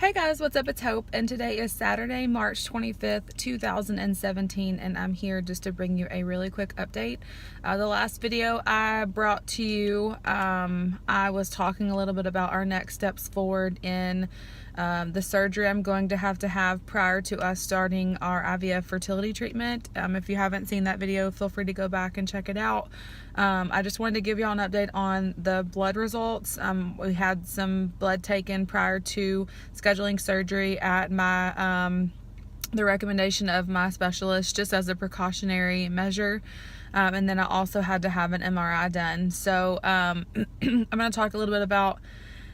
Hey guys, what's up? It's Hope, and today is Saturday, March 25th, 2017, and I'm here just to bring you a really quick update. The last video I brought to you, I was talking a little bit about our next steps forward in the surgery I'm going to have prior to us starting our IVF fertility treatment. If you haven't seen that video, feel free to go back and check it out. I just wanted to give y'all an update on the blood results. We had some blood taken prior to scheduling surgery at my the recommendation of my specialist, just as a precautionary measure. And then I also had to have an MRI done. So I'm going to talk a little bit about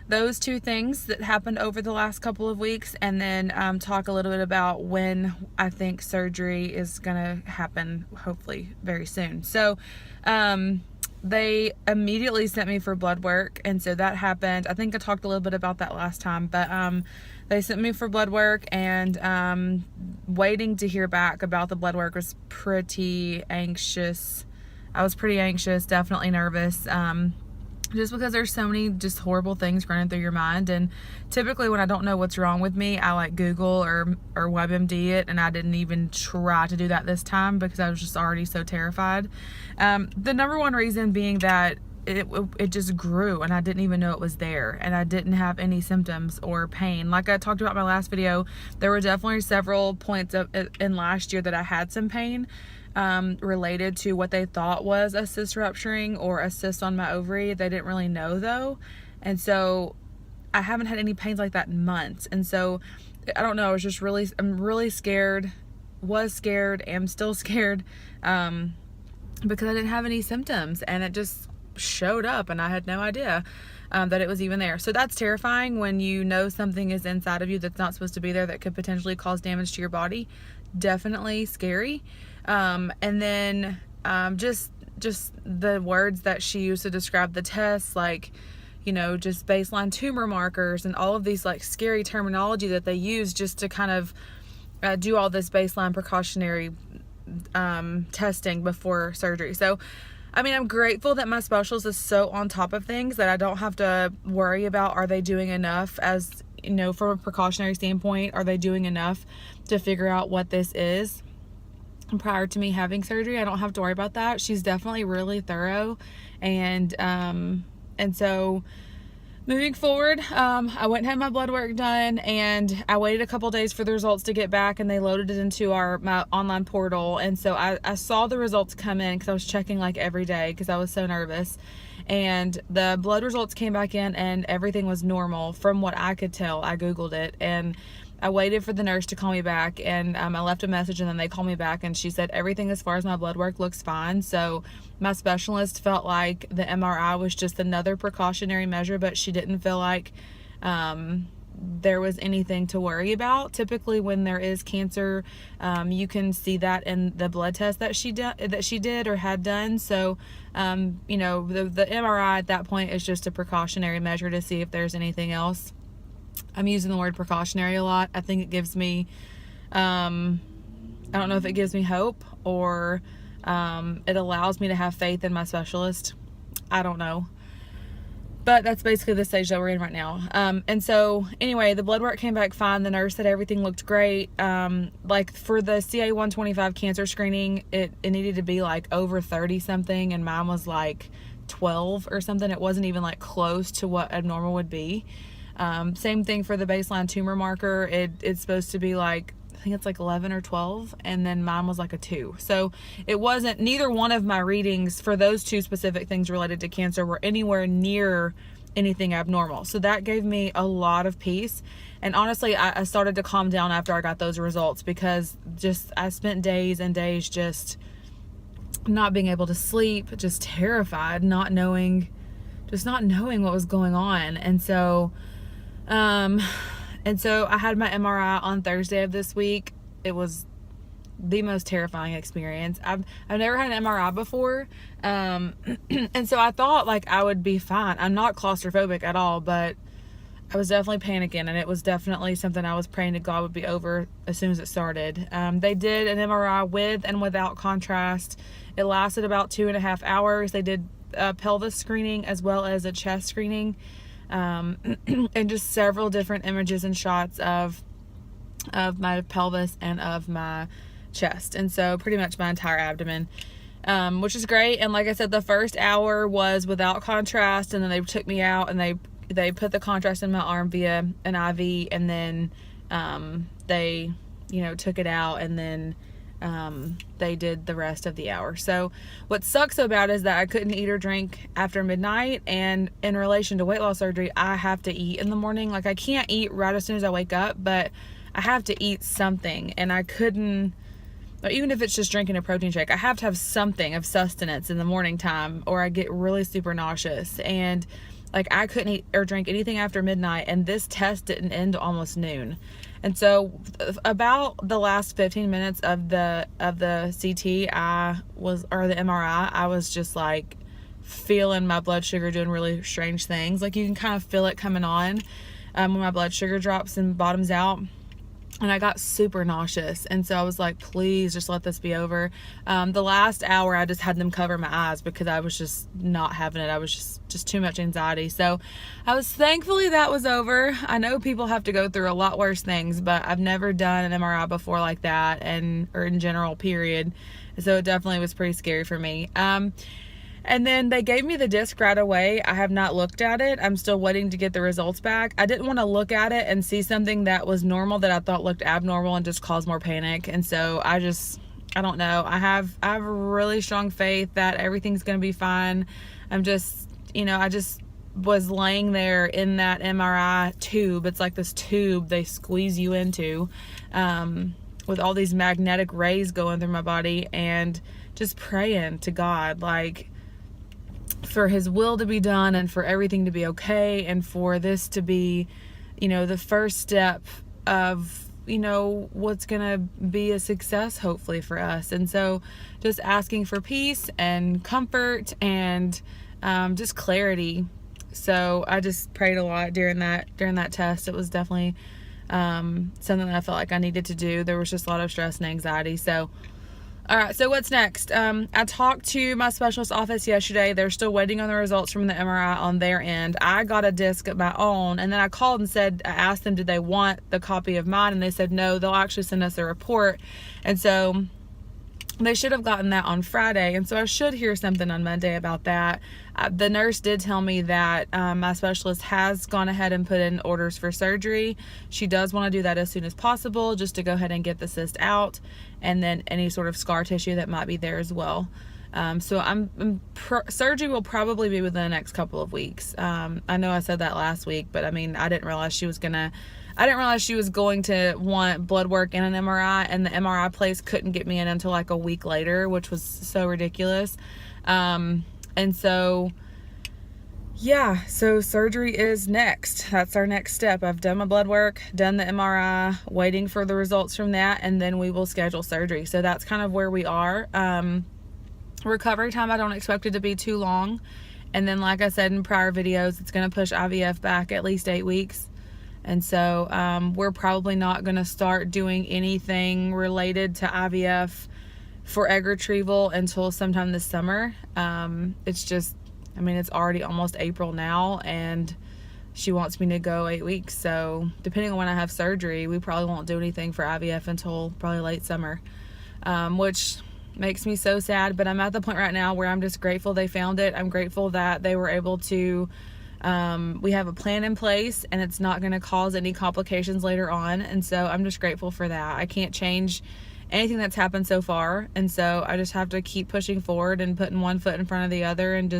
those two things that happened over the last couple of weeks, and then talk a little bit about when I think surgery is gonna happen, hopefully very soon. So they immediately sent me for blood work, and so that happened. I think I talked a little bit about that last time, but they sent me for blood work, and waiting to hear back about the blood work was pretty anxious. I was pretty anxious, definitely nervous. Just because there's so many just horrible things running through your mind, and typically when I don't know what's wrong with me, I like Google or WebMD it, and I didn't even try to do that this time because I was just already so terrified. The number one reason being that it just grew, and I didn't even know it was there, and I didn't have any symptoms or pain. Like I talked about in my last video, there were definitely several points in last year that I had some pain related to what they thought was a cyst rupturing or a cyst on my ovary. They didn't really know though, and so I haven't had any pains like that in months. And so I don't know, I'm really scared, was scared, am still scared, because I didn't have any symptoms, and it just showed up and I had no idea that it was even there. So that's terrifying when you know something is inside of you that's not supposed to be there, that could potentially cause damage to your body. Definitely scary. And then just the words that she used to describe the tests, like, you know, just baseline tumor markers and all of these like scary terminology that they use just to kind of do all this baseline precautionary testing before surgery. So I mean, I'm grateful that my specialist is so on top of things that I don't have to worry about, are they doing enough, as you know, from a precautionary standpoint, are they doing enough to figure out what this is prior to me having surgery. I don't have to worry about that. She's definitely really thorough, and so moving forward, I went and had my blood work done, and I waited a couple days for the results to get back, and they loaded it into my online portal. And so I saw the results come in because I was checking like every day because I was so nervous, and the blood results came back in and everything was normal from what I could tell. I Googled it, and I waited for the nurse to call me back, and I left a message, and then they called me back, and she said everything as far as my blood work looks fine. So my specialist felt like the MRI was just another precautionary measure, but she didn't feel like there was anything to worry about. Typically when there is cancer, you can see that in the blood test that she did or had done. So you know, the MRI at that point is just a precautionary measure to see if there's anything else. I'm using the word precautionary a lot. I think it gives me, I don't know if it gives me hope or it allows me to have faith in my specialist. I don't know. But that's basically the stage that we're in right now. And so anyway, the blood work came back fine. The nurse said everything looked great. Like for the CA-125 cancer screening, it needed to be like over 30 something, and mine was like 12 or something. It wasn't even like close to what abnormal would be. Same thing for the baseline tumor marker. It's supposed to be like, I think it's like 11 or 12, and then mine was like a 2. So it wasn't, neither one of my readings for those two specific things related to cancer were anywhere near anything abnormal. So that gave me a lot of peace. And honestly, I started to calm down after I got those results, because I spent days and days just not being able to sleep, just terrified, not knowing what was going on. And so I had my MRI on Thursday of this week. It was the most terrifying experience. I've never had an MRI before. And so I thought like I would be fine. I'm not claustrophobic at all, but I was definitely panicking, and it was definitely something I was praying to God would be over as soon as it started. They did an MRI with and without contrast. It lasted about 2.5 hours. They did a pelvis screening as well as a chest screening. and just several different images and shots of my pelvis and of my chest, and so pretty much my entire abdomen, which is great. And like I said, the first hour was without contrast, and then they took me out and they put the contrast in my arm via an IV, and then they took it out, and then they did the rest of the hour. So what sucks about it is that I couldn't eat or drink after midnight, and in relation to weight loss surgery, I have to eat in the morning. Like, I can't eat right as soon as I wake up, but I have to eat something, and I couldn't, even if it's just drinking a protein shake, I have to have something of sustenance in the morning time, or I get really super nauseous. And like, I couldn't eat or drink anything after midnight, and this test didn't end till almost noon. And so about the last 15 minutes of the CT, or the MRI, I was just like feeling my blood sugar doing really strange things. Like, you can kind of feel it coming on when my blood sugar drops and bottoms out. And I got super nauseous, and so I was like, please just let this be over. The last hour, I just had them cover my eyes because I was just not having it. I was just too much anxiety. So I was, thankfully that was over. I know people have to go through a lot worse things, but I've never done an MRI before like that, or in general, period. So it definitely was pretty scary for me. And then they gave me the disc right away. I have not looked at it. I'm still waiting to get the results back. I didn't want to look at it and see something that was normal that I thought looked abnormal and just cause more panic. And so I don't know. I have a really strong faith that everything's going to be fine. I just was laying there in that MRI tube. It's like this tube they squeeze you into, with all these magnetic rays going through my body, and just praying to God, like, for his will to be done, and for everything to be okay, and for this to be, the first step of, what's gonna be a success, hopefully, for us. And so just asking for peace and comfort and just clarity. So I just prayed a lot during that test. It was definitely something that I felt like I needed to do. There was just a lot of stress and anxiety. So all right, so what's next? I talked to my specialist office yesterday. They're still waiting on the results from the MRI on their end. I got a disc of my own, and then I called and I asked them, did they want the copy of mine? And they said no, they'll actually send us a report. And so they should have gotten that on Friday, and so I should hear something on Monday about that. The nurse did tell me that my specialist has gone ahead and put in orders for surgery. She does want to do that as soon as possible, just to go ahead and get the cyst out, and then any sort of scar tissue that might be there as well. So surgery will probably be within the next couple of weeks. I know I said that last week, but I mean, I didn't realize she was going to want blood work and an MRI, and the MRI place couldn't get me in until like a week later, which was so ridiculous. And so, yeah, so surgery is next. That's our next step. I've done my blood work, done the MRI, waiting for the results from that, and then we will schedule surgery. So that's kind of where we are. Recovery time, I don't expect it to be too long. And then, like I said in prior videos, it's going to push IVF back at least 8 weeks. And so we're probably not going to start doing anything related to IVF for egg retrieval until sometime this summer. It's already almost April now, and she wants me to go 8 weeks. So depending on when I have surgery, we probably won't do anything for IVF until probably late summer, which makes me so sad. But I'm at the point right now where I'm just grateful they found it. I'm grateful that they were able to, we have a plan in place, and it's not going to cause any complications later on. And so I'm just grateful for that. I can't change anything that's happened so far, and so I just have to keep pushing forward and putting one foot in front of the other, and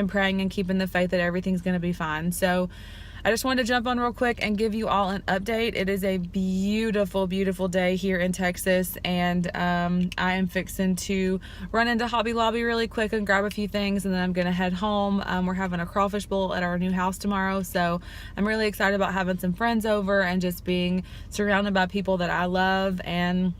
praying and keeping the faith that everything's going to be fine. So I just wanted to jump on real quick and give you all an update. It is a beautiful, beautiful day here in Texas, and I am fixing to run into Hobby Lobby really quick and grab a few things, and then I'm going to head home. We're having a crawfish bowl at our new house tomorrow, so I'm really excited about having some friends over and just being surrounded by people that I love, and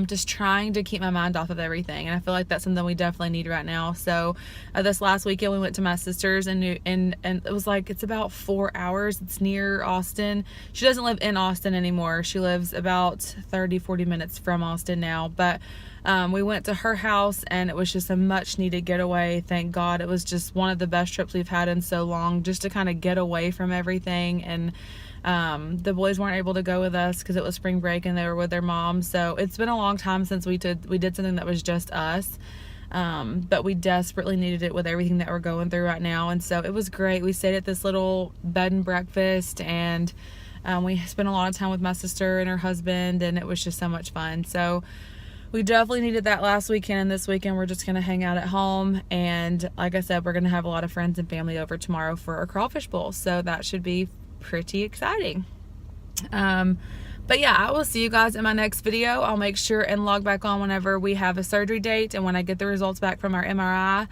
just trying to keep my mind off of everything, and I feel like that's something we definitely need right now. So this last weekend we went to my sister's, and it was like, it's about 4 hours. It's near Austin. She doesn't live in Austin anymore. She lives about 30-40 minutes from Austin now, but we went to her house, and it was just a much needed getaway. Thank God. It was just one of the best trips we've had in so long, just to kind of get away from everything. And the boys weren't able to go with us because it was spring break and they were with their mom. So it's been a long time since we did something that was just us. But we desperately needed it with everything that we're going through right now. And so it was great. We stayed at this little bed and breakfast, and we spent a lot of time with my sister and her husband, and it was just so much fun. So we definitely needed that last weekend, and this weekend we're just going to hang out at home. And like I said, we're going to have a lot of friends and family over tomorrow for a crawfish bowl. So that should be pretty exciting. But yeah, I will see you guys in my next video. I'll make sure and log back on whenever we have a surgery date and when I get the results back from our MRI.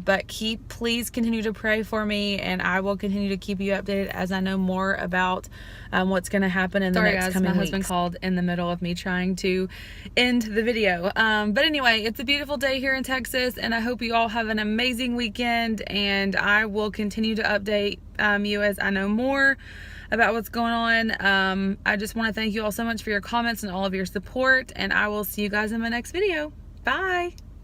But please continue to pray for me, and I will continue to keep you updated as I know more about what's going to happen in the next coming weeks. My husband called in the middle of me trying to end the video. But anyway, it's a beautiful day here in Texas, and I hope you all have an amazing weekend, and I will continue to update you as I know more about what's going on. I just want to thank you all so much for your comments and all of your support, and I will see you guys in my next video. Bye.